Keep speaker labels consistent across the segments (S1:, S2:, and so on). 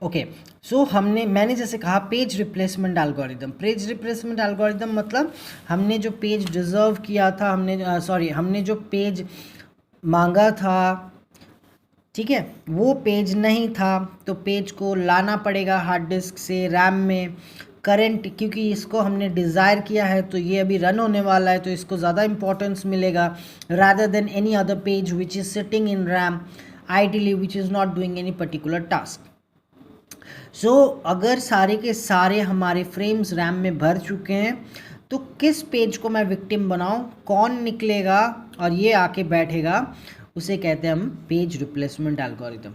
S1: Okay. सो मैंने जैसे कहा पेज रिप्लेसमेंट एल्गोरिदम मतलब हमने जो पेज डिज़र्व किया था, हमने जो पेज मांगा था, ठीक है, वो पेज नहीं था, तो पेज को लाना पड़ेगा हार्ड डिस्क से रैम में करंट, क्योंकि इसको हमने डिज़ायर किया है तो ये अभी रन होने वाला है, तो इसको ज़्यादा इंपॉर्टेंस मिलेगा rather than any other page which is sitting in RAM ideally which is not doing any particular task. So अगर सारे के सारे हमारे फ्रेम्स रैम में भर चुके हैं तो किस पेज को मैं विक्टिम बनाऊं, कौन निकलेगा और ये आके बैठेगा, उसे कहते हैं हम पेज रिप्लेसमेंट एल्गोरिदम।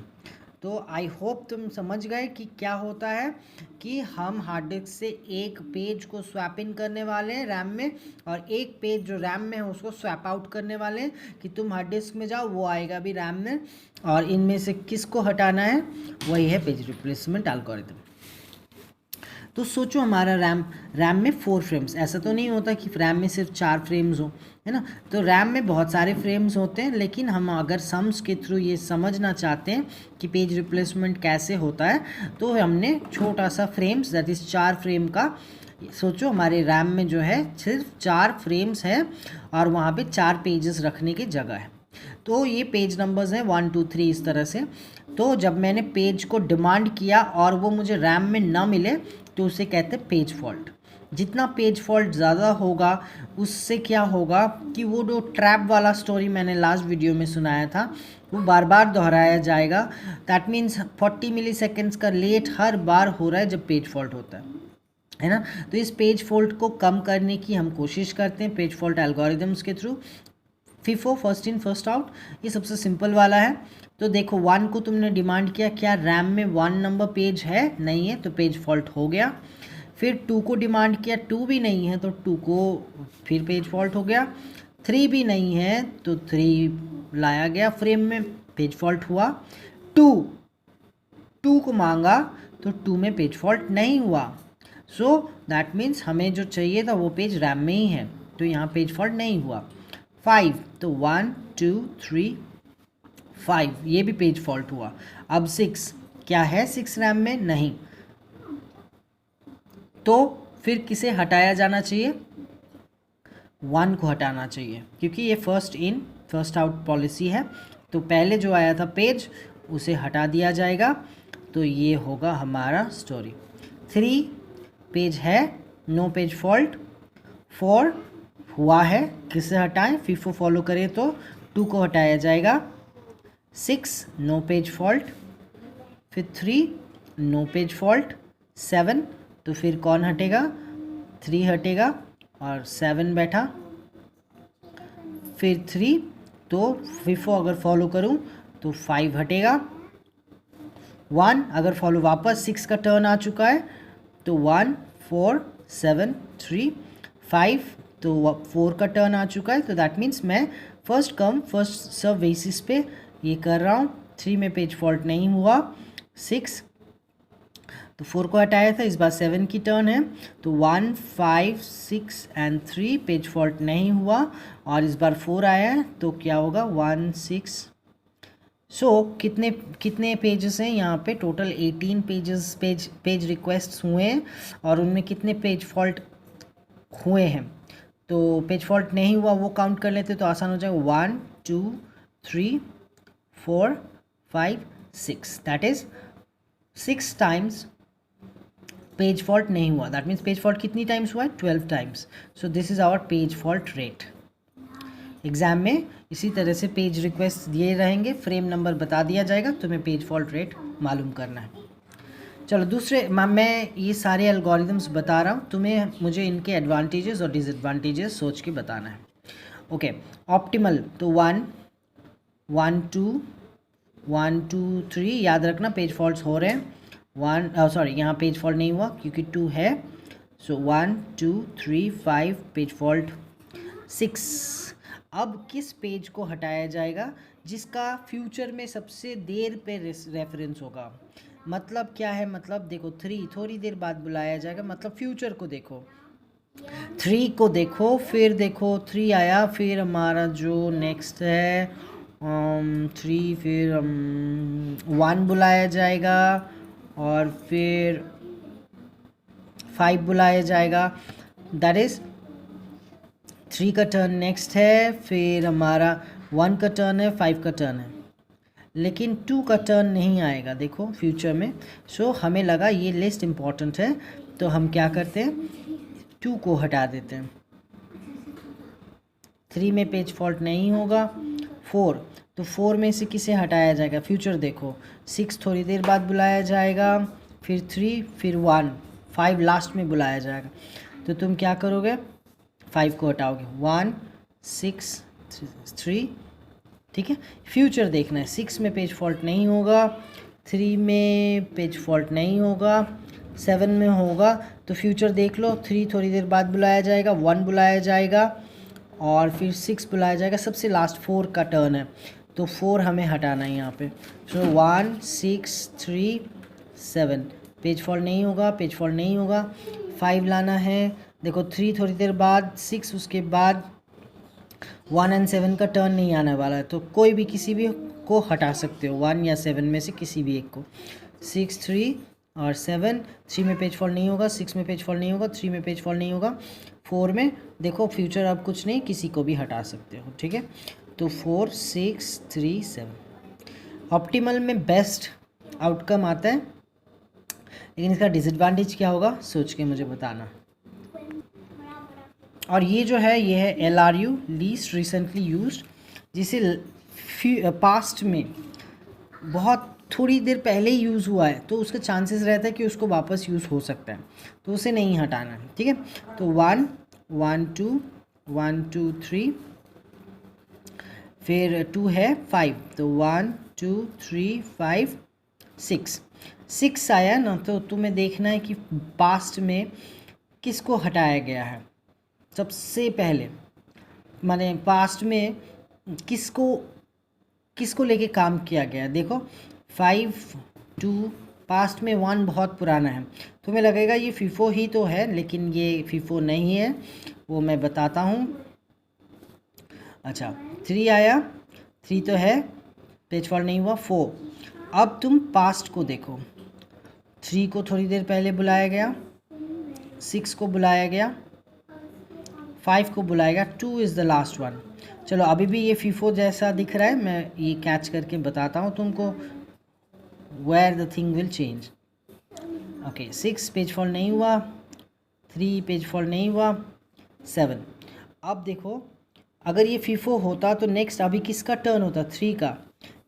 S1: तो आई होप तुम समझ गए कि क्या होता है कि हम हार्ड डिस्क से एक पेज को स्वैप इन करने वाले हैं रैम में, और एक पेज जो रैम में है उसको स्वैप आउट करने वाले हैं कि तुम हार्ड डिस्क में जाओ, वो आएगा भी रैम में, और इनमें से किसको हटाना है, वही है पेज रिप्लेसमेंट एल्गोरिदम। तो सोचो हमारा रैम में 4 फ्रेम्स, ऐसा तो नहीं होता कि रैम में सिर्फ 4 फ्रेम्स हो, है ना, तो रैम में बहुत सारे फ्रेम्स होते हैं, लेकिन हम अगर सम्स के थ्रू ये समझना चाहते हैं कि पेज रिप्लेसमेंट कैसे होता है, तो हमने छोटा सा फ्रेम्स दैट इज़ 4 फ्रेम का, सोचो हमारे रैम में जो है सिर्फ 4 फ्रेम्स है और वहाँ पे 4 पेजेस रखने की जगह है। तो ये पेज नंबर्स हैं 1 2 3 इस तरह से। तो जब मैंने पेज को डिमांड किया और वो मुझे रैम में ना मिले तो उसे कहते हैं पेज फॉल्ट। जितना पेज फॉल्ट ज़्यादा होगा उससे क्या होगा कि वो जो ट्रैप वाला स्टोरी मैंने लास्ट वीडियो में सुनाया था वो बार बार दोहराया जाएगा। दैट मीन्स 40 मिली सेकेंड्स का लेट हर बार हो रहा है जब पेज फॉल्ट होता है ना। तो इस पेज फॉल्ट को कम करने की हम कोशिश करते हैं पेज फॉल्ट एल्गोरिदम्स के through. FIFO first in first out, ये सबसे सिंपल वाला है। तो देखो 1 को तुमने डिमांड किया, क्या रैम में 1 नंबर पेज है, नहीं है, तो पेज फॉल्ट हो गया। फिर 2 को डिमांड किया, 2 भी नहीं है, तो 2 को फिर पेज फॉल्ट हो गया। 3 भी नहीं है तो 3 लाया गया फ्रेम में, पेज फॉल्ट हुआ। 2 को मांगा तो 2 में पेज फॉल्ट नहीं हुआ। सो दैट मीन्स हमें जो चाहिए था वो पेज रैम में ही है, तो यहाँ पेज फॉल्ट नहीं हुआ। 5 तो 1 2 3 5 ये भी पेज फॉल्ट हुआ। अब 6 क्या है, 6 रैम में नहीं, तो फिर किसे हटाया जाना चाहिए, 1 को हटाना चाहिए, क्योंकि ये first in first out policy है। तो पहले जो आया था पेज उसे हटा दिया जाएगा, तो ये होगा हमारा स्टोरी। 3 पेज है, नो पेज फॉल्ट। 4 हुआ है, किसे हटाएं, FIFO फॉलो करें तो 2 को हटाया जाएगा। 6 नो पेज फॉल्ट, फिर 3 नो पेज फॉल्ट। 7 तो फिर कौन हटेगा, 3 हटेगा और 7 बैठा। फिर 3 तो FIFO अगर फॉलो करूं तो 5 हटेगा। 1 अगर फॉलो वापस 6 का टर्न आ चुका है तो 1 4 7 3 5 तो 4 का टर्न आ चुका है, तो दैट मीन्स मैं first come first serve basis पे ये कर रहा हूँ। 3 में पेज फॉल्ट नहीं हुआ। 6 तो 4 को हटाया था, इस बार 7 की टर्न है, तो 1 5 6 एंड 3 पेज फॉल्ट नहीं हुआ, और इस बार 4 आया है तो क्या होगा 1 6। सो कितने पेजेस हैं यहाँ पे, टोटल 18 पेज रिक्वेस्ट हुए हैं, और उनमें कितने पेज फॉल्ट हुए हैं, तो पेज फॉल्ट नहीं हुआ वो काउंट कर लेते तो आसान हो जाएगा। 1 2 3 4 5 6, that is 6 times page fault नहीं हुआ। दैट मीन्स पेज फॉल्ट कितनी टाइम्स हुआ है, 12 times. So this is our page fault rate. Exam में इसी तरह से पेज रिक्वेस्ट दिए रहेंगे, फ्रेम नंबर बता दिया जाएगा, तुम्हें पेज फॉल्ट रेट मालूम करना है। चलो दूसरे मैं ये सारे एल्गोरिदम्स बता रहा हूँ, तुम्हें मुझे इनके एडवांटेजेस और डिसएडवांटेजेस सोच के बताना है। ओके, ऑप्टिमल तो 1 1 2 1 2 3, याद रखना पेज फॉल्ट्स हो रहे हैं। 1 सॉरी यहाँ पेज फॉल्ट नहीं हुआ क्योंकि 2 है, सो 1 2 3 5 पेज फॉल्ट। 6 अब किस पेज को हटाया जाएगा जिसका फ्यूचर में सबसे देर पे रेफरेंस होगा, मतलब क्या है, मतलब देखो 3 थोड़ी देर बाद बुलाया जाएगा, मतलब फ्यूचर को देखो, 3 को देखो, फिर देखो 3 आया, फिर हमारा जो नेक्स्ट है 3, फिर 1 बुलाया जाएगा, और फिर 5 बुलाया जाएगा, दैट इज़ 3 का टर्न नेक्स्ट है, फिर हमारा 1 का टर्न है, 5 का टर्न है, लेकिन 2 का टर्न नहीं आएगा देखो फ्यूचर में। सो हमें लगा ये लिस्ट इम्पॉर्टेंट है, तो हम क्या करते हैं, 2 को हटा देते हैं। 3 में पेज फॉल्ट नहीं होगा। 4, तो 4 में से किसे हटाया जाएगा, फ्यूचर देखो। 6 थोड़ी देर बाद बुलाया जाएगा, फिर 3, फिर 1, 5 लास्ट में बुलाया जाएगा। तो तुम क्या करोगे, 5 को हटाओगे, 1 6 3, ठीक है। फ्यूचर देखना है, 6 में पेज फॉल्ट नहीं होगा, 3 में पेज फॉल्ट नहीं होगा, 7 में होगा। तो फ्यूचर देख लो, 3 थोड़ी देर बाद बुलाया जाएगा, 1 बुलाया जाएगा और फिर 6 बुलाया जाएगा। सबसे लास्ट 4 का टर्न है, तो 4 हमें हटाना है यहाँ पे। सो 1 6 3 7, पेज फॉल्ट नहीं होगा, पेज फॉल्ट नहीं होगा। 5 लाना है, देखो 3 थोड़ी देर बाद, 6 उसके बाद, 1 एंड 7 का टर्न नहीं आने वाला है, तो कोई भी किसी भी को हटा सकते हो, 1 या 7 में से किसी भी एक को। 6 3 और 7, 3 में पेज फॉल्ट नहीं होगा, 6 में पेज फॉल्ट नहीं होगा, 3 में पेज फॉल्ट नहीं होगा, 4 में देखो फ्यूचर अब कुछ नहीं, किसी को भी हटा सकते हो, ठीक है। तो 4 6 3 7 ऑप्टिमल में बेस्ट आउटकम आता है, लेकिन इसका डिसएडवांटेज क्या होगा सोच के मुझे बताना। और ये जो है, ये है LRU, लीस्ट रिसेंटली यूज्ड, जिसे पास्ट में बहुत थोड़ी देर पहले ही यूज़ हुआ है, तो उसका चांसेस रहता है कि उसको वापस यूज़ हो सकता है, तो उसे नहीं हटाना है, ठीक है। तो 1 1 2 1 2 3, फिर 2 है 5, तो 1 2 3 5 6 आया ना। तो तुम्हें देखना है कि पास्ट में किसको हटाया गया है सबसे पहले, माने पास्ट में किसको लेके काम किया गया। देखो 5 2, पास्ट में 1 बहुत पुराना है, तुम्हें लगेगा ये फीफो ही तो है, लेकिन ये फीफो नहीं है, वो मैं बताता हूँ। अच्छा 3 आया, 3 तो है, पेज फॉल्ट नहीं हुआ। 4, अब तुम पास्ट को देखो, 3 को थोड़ी देर पहले बुलाया गया, 6 को बुलाया गया, 5 को बुलाया गया, 2 इज़ द लास्ट वन। चलो अभी भी ये फीफो जैसा दिख रहा है, मैं ये कैच करके बताता हूँ तुमको where the thing will change. Okay 6 page fault नहीं हुआ, 3 पेज फॉल्ट नहीं हुआ, 7। अब देखो अगर ये फीफो होता तो नेक्स्ट अभी किसका टर्न होता, 3 का,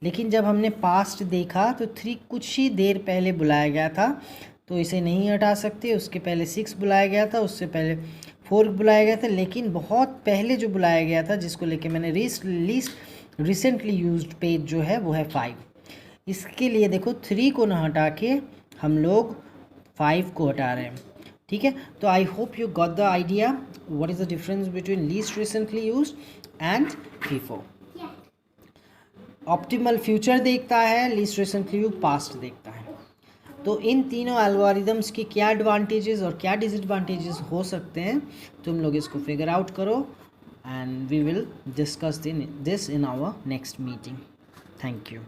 S1: लेकिन जब हमने पास्ट देखा तो 3 कुछ ही देर पहले बुलाया गया था, तो इसे नहीं हटा सकते। उसके पहले 6 बुलाया गया था, उससे पहले 4 बुलाया गया था, लेकिन बहुत पहले जो बुलाया गया था जिसको लेके मैंने लीस्ट रिसेंटली यूज्ड पेज जो है वो है 5। इसके लिए देखो 3 को ना हटा के हम लोग 5 को हटा रहे हैं, ठीक है। तो I hope you got the idea what is the difference between least recently used and FIFO. Optimal future देखता है, लीस्ट रिसेंटली यूज्ड पास्ट देखता है। तो इन तीनों एल्गोरिदम्स के क्या एडवांटेजेस और क्या डिसएडवांटेजेस हो सकते हैं, तुम लोग इसको फिगर आउट करो and we will discuss this in our next meeting. Thank you.